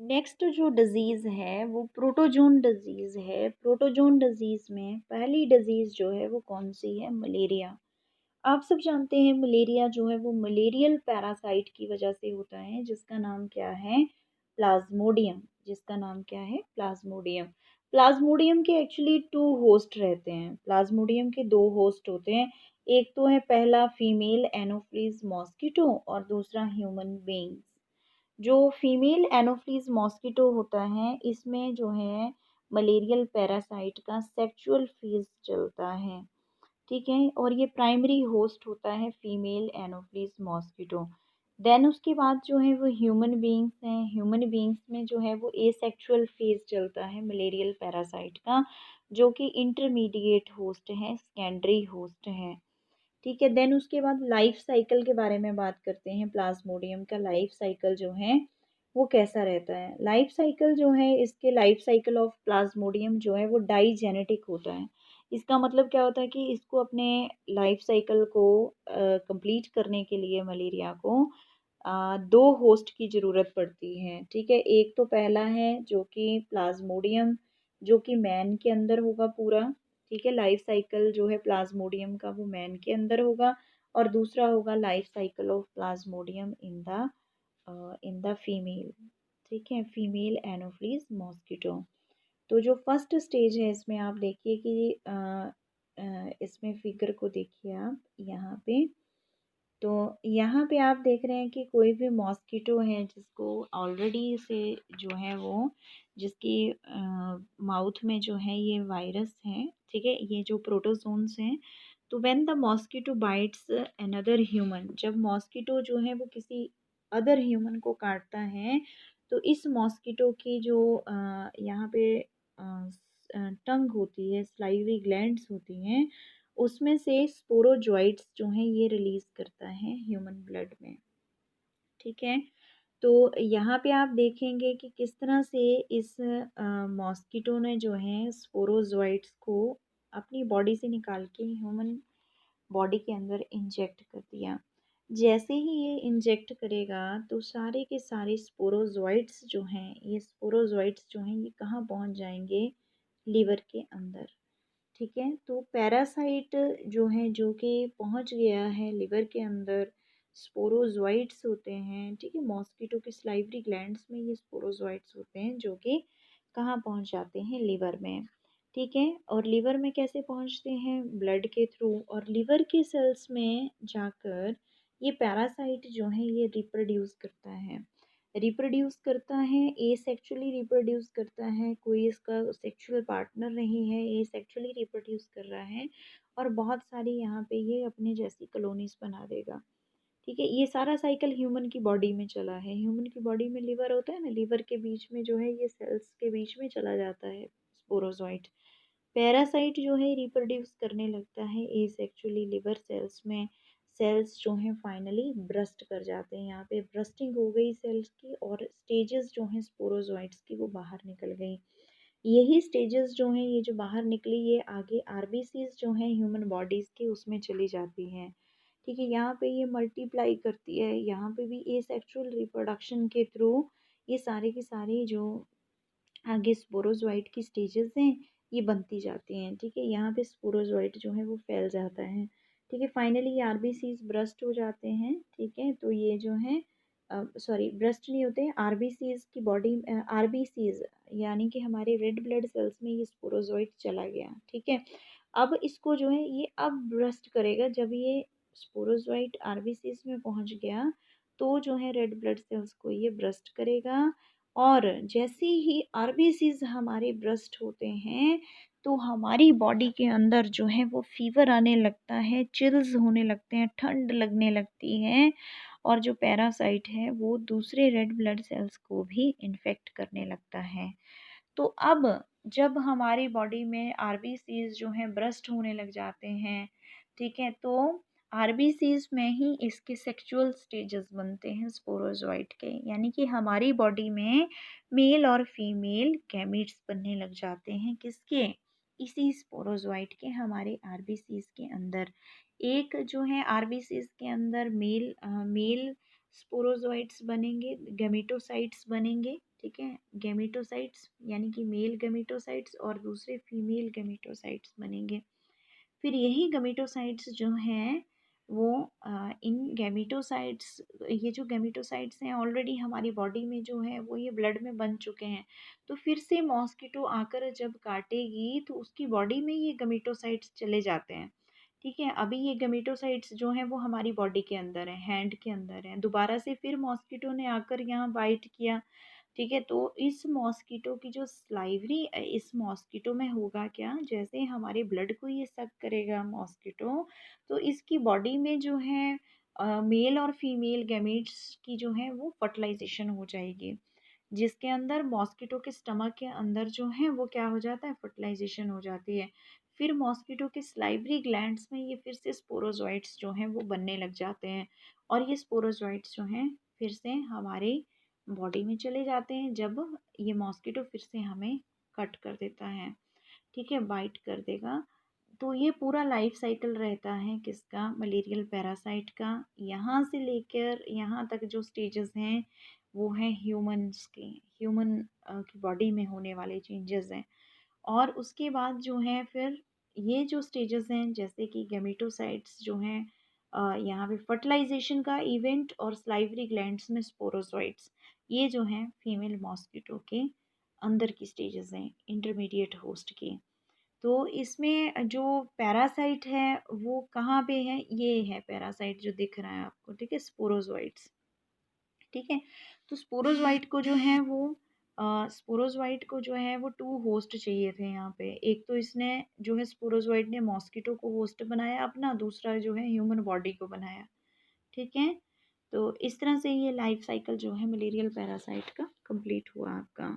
Next जो disease है वो प्रोटोजोन डिज़ीज़ है। प्रोटोजोन डिज़ीज़ में पहली डिज़ीज़ जो है वो कौन-सी है? मलेरिया। आप सब जानते हैं मलेरिया जो है वो मलेरियल पैरासाइट की वजह से होता है जिसका नाम क्या है? प्लाज़्मोडियम। जिसका नाम क्या है? प्लाज़्मोडियम। प्लाज़्मोडियम के एक्चुअली 2 होस्ट रहते हैं। प्लाज़्मोडियम के 2 होस्ट होते हैं। एक तो है पहला फीमेल एनोफ्लीज़ मॉस्किटो और दूसरा ह्यूमन बीइंग्स। जो फीमेल एनोफ्लीज मॉस्किटो होता है इसमें जो है मलेरियल पैरासाइट का सेक्सुअल फेज चलता है। ठीक है, और ये प्राइमरी होस्ट होता है फीमेल एनोफ्लीज मॉस्किटो। देन उसके बाद जो है वो ह्यूमन बीइंग्स हैं। ह्यूमन बीइंग्स में जो है वो एसेक्सुअल फेज चलता है मलेरियल पैरासाइट का, जो कि इंटरमीडिएट होस्ट है, सेकेंडरी होस्ट है। ठीक है, देन उसके बाद लाइफ साइकिल के बारे में बात करते हैं। प्लाज्मोडियम का लाइफ साइकिल जो है वो कैसा रहता है? लाइफ साइकिल जो है इसके लाइफ साइकिल ऑफ प्लाज्मोडियम जो है वो डाइजेनेटिक होता है। इसका मतलब क्या होता है कि इसको अपने लाइफ साइकिल को कंप्लीट करने के लिए मलेरिया को 2 होस्ट की ज़रूरत पड़ती है। ठीक है, एक तो पहला है जो कि प्लाज्मोडियम, जो कि मैन के अंदर होगा पूरा। ठीक है, लाइफ साइकिल जो है प्लाज्मोडियम का वो मैन के अंदर होगा, और दूसरा होगा life cycle of Plasmodium in the female. ठीक है, फीमेल एनोफ्लीज मॉस्किटो। तो जो फर्स्ट स्टेज है इसमें आप देखिए कि इसमें फिगर को देखिए आप यहाँ पे। तो यहाँ पे आप देख रहे हैं कि कोई भी मॉस्किटो है जिसको ऑलरेडी से जो है वो जिसकी माउथ में जो है ये वायरस है। ठीक है, ये जो प्रोटोजोन्स हैं। तो when the mosquito bytes another human, जब मॉस्किटो जो है वो किसी अदर ह्यूमन को काटता है, तो इस मॉस्किटो की जो यहाँ पे टंग होती है, स्लाइवरी ग्लैंड्स होती हैं, उसमें से स्पोरोजोइट्स जो हैं ये रिलीज करता है ह्यूमन ब्लड में। ठीक है, तो यहाँ पे आप देखेंगे कि किस तरह से इस मॉस्किटो ने जो है स्पोरोजोइट्स को अपनी बॉडी से निकाल के ह्यूमन बॉडी के अंदर इंजेक्ट कर दिया। जैसे ही ये इंजेक्ट करेगा तो सारे के सारे स्पोरोजोइट्स जो हैं, ये स्पोरोजोइट्स जो हैं ये कहाँ पहुँच जाएंगे? लीवर के अंदर। ठीक है, तो पैरासाइट जो है जो कि पहुंच गया है लिवर के अंदर, स्पोरोजोइट्स होते हैं। ठीक है, मॉस्किटो के स्लाइवरी ग्लैंड्स में ये स्पोरोजोइट्स होते हैं जो कि कहाँ पहुंच जाते हैं? लिवर में। ठीक है, और लिवर में कैसे पहुंचते हैं? ब्लड के थ्रू, और लिवर के सेल्स में जाकर ये पैरासाइट जो है ये रिप्रोड्यूस करता है। रिप्रोड्यूस करता है, एसेक्सुअली रिप्रोड्यूस करता है, कोई इसका सेक्सुअल पार्टनर नहीं है, एसेक्सुअली रिप्रोड्यूस कर रहा है, और बहुत सारी यहाँ पे ये अपने जैसी कॉलोनीज बना देगा। ठीक है, ये सारा साइकिल ह्यूमन की बॉडी में चला है। ह्यूमन की बॉडी में लिवर होता है ना, लिवर के बीच में जो है ये सेल्स के बीच में चला जाता है स्पोरोजोइट। पैरासाइट जो है रिप्रोड्यूस करने लगता है एसेक्सुअली लिवर सेल्स में। सेल्स जो हैं फाइनली ब्रस्ट कर जाते हैं। यहाँ पे ब्रस्टिंग हो गई सेल्स की, और स्टेजेस जो हैं स्पोरोजोइट्स की वो बाहर निकल गई। यही स्टेजेस जो हैं ये जो बाहर निकली ये आगे आरबीसीज जो हैं ह्यूमन बॉडीज़ की उसमें चली जाती हैं। ठीक है, यहाँ पे ये मल्टीप्लाई करती है, यहाँ पे भी एसेक्सुअल रिप्रोडक्शन के थ्रू ये सारे के सारे जो आगे स्पोरोजोइट की स्टेजेस हैं ये बनती जाती हैं। ठीक है, यहाँ पे स्पोरोजोइट जो है वो फैल जाता है। ठीक है, फाइनली आरबीसीज ब्रस्ट हो जाते हैं। ठीक है, तो ये जो है सॉरी ब्रस्ट नहीं होते हैं, आरबीसीज की बॉडी, आरबीसीज यानी कि हमारे रेड ब्लड सेल्स में ये स्पोरोजोइट चला गया। ठीक है, अब इसको जो है ये अब ब्रस्ट करेगा। जब ये स्पोरोजोइट आरबीसीज में पहुंच गया तो जो है रेड ब्लड सेल्स को ये ब्रस्ट करेगा, और जैसे ही आरबीसीज हमारे ब्रस्ट होते हैं तो हमारी बॉडी के अंदर जो है वो फीवर आने लगता है, चिल्स होने लगते हैं, ठंड लगने लगती है, और जो पैरासाइट है वो दूसरे रेड ब्लड सेल्स को भी इन्फेक्ट करने लगता है। तो अब जब हमारी बॉडी में आरबीसीज जो हैं ब्रस्ट होने लग जाते हैं, ठीक है, तो आरबीसीज में ही इसके सेक्सुअल स्टेजेस बनते हैं स्पोरोजोइट के, यानी कि हमारी बॉडी में मेल और फीमेल गैमीट्स बनने लग जाते हैं। किसके? इसी स्पोरोजोइट के, हमारे आरबीसीज के अंदर। एक जो है आरबीसीज के अंदर मेल स्पोरोजोइट्स बनेंगे, गैमेटोसाइट्स बनेंगे। ठीक है, गैमेटोसाइट्स यानी कि मेल गैमेटोसाइट्स और दूसरे फीमेल गैमेटोसाइट्स बनेंगे। फिर यही गैमेटोसाइट्स जो हैं वो इन गैमेटोसाइट्स ये जो गैमेटोसाइट्स हैं ऑलरेडी हमारी बॉडी में जो है वो ये ब्लड में बन चुके हैं। तो फिर से मॉस्किटो आकर जब काटेगी तो उसकी बॉडी में ये गैमेटोसाइट्स चले जाते हैं। ठीक है, अभी ये गैमेटोसाइट्स जो हैं वो हमारी बॉडी के अंदर हैं, हैंड के अंदर हैं। दोबारा से फिर मॉस्किटो ने आकर यहाँ बाइट किया। ठीक है, तो इस मॉस्किटो की जो स्लाइवरी इस मॉस्किटो में होगा क्या, जैसे हमारे ब्लड को ये सक करेगा मॉस्किटो, तो इसकी बॉडी में जो है मेल और फीमेल गैमेट्स की जो है वो फर्टिलाइजेशन हो जाएगी, जिसके अंदर मॉस्किटो के स्टमक के अंदर जो है वो क्या हो जाता है, फर्टिलाइजेशन हो जाती है। फिर मॉस्किटो के स्लाइवरी ग्लैंड्स में ये फिर से स्पोरोजोइट्स जो हैं वो बनने लग जाते हैं, और ये स्पोरोजोइट्स जो हैं फिर से हमारे बॉडी में चले जाते हैं जब ये मॉस्किटो फिर से हमें कट कर देता है। ठीक है, बाइट कर देगा। तो ये पूरा लाइफ साइकिल रहता है किसका, मलेरियल पैरासाइट का। यहाँ से लेकर यहाँ तक जो स्टेजेस हैं वो हैं ह्यूमन्स के, ह्यूमन की बॉडी में होने वाले चेंजेस हैं। और उसके बाद जो है फिर ये जो स्टेजेस हैं जैसे कि गैमेटोसाइट्स जो हैं यहाँ पे फर्टिलाइजेशन का इवेंट, और स्लाइवरी ग्लैंड्स में स्पोरोजोइट्स, ये जो हैं फीमेल मॉस्किटो के अंदर की स्टेजेस हैं इंटरमीडिएट होस्ट की। तो इसमें जो पैरासाइट है वो कहाँ पे है, ये है पैरासाइट जो दिख रहा है आपको, ठीक है, स्पोरोजोइट्स। ठीक है, तो स्पोरोजोइट को जो है वो स्पोरोजोइट को जो है वो टू होस्ट चाहिए थे यहाँ पे। एक तो इसने जो है स्पोरोजोइट ने मॉस्किटो को होस्ट बनाया अपना, दूसरा जो है ह्यूमन बॉडी को बनाया। ठीक है, तो इस तरह से ये लाइफ साइकिल जो है मलेरियल पैरासाइट का कंप्लीट हुआ आपका।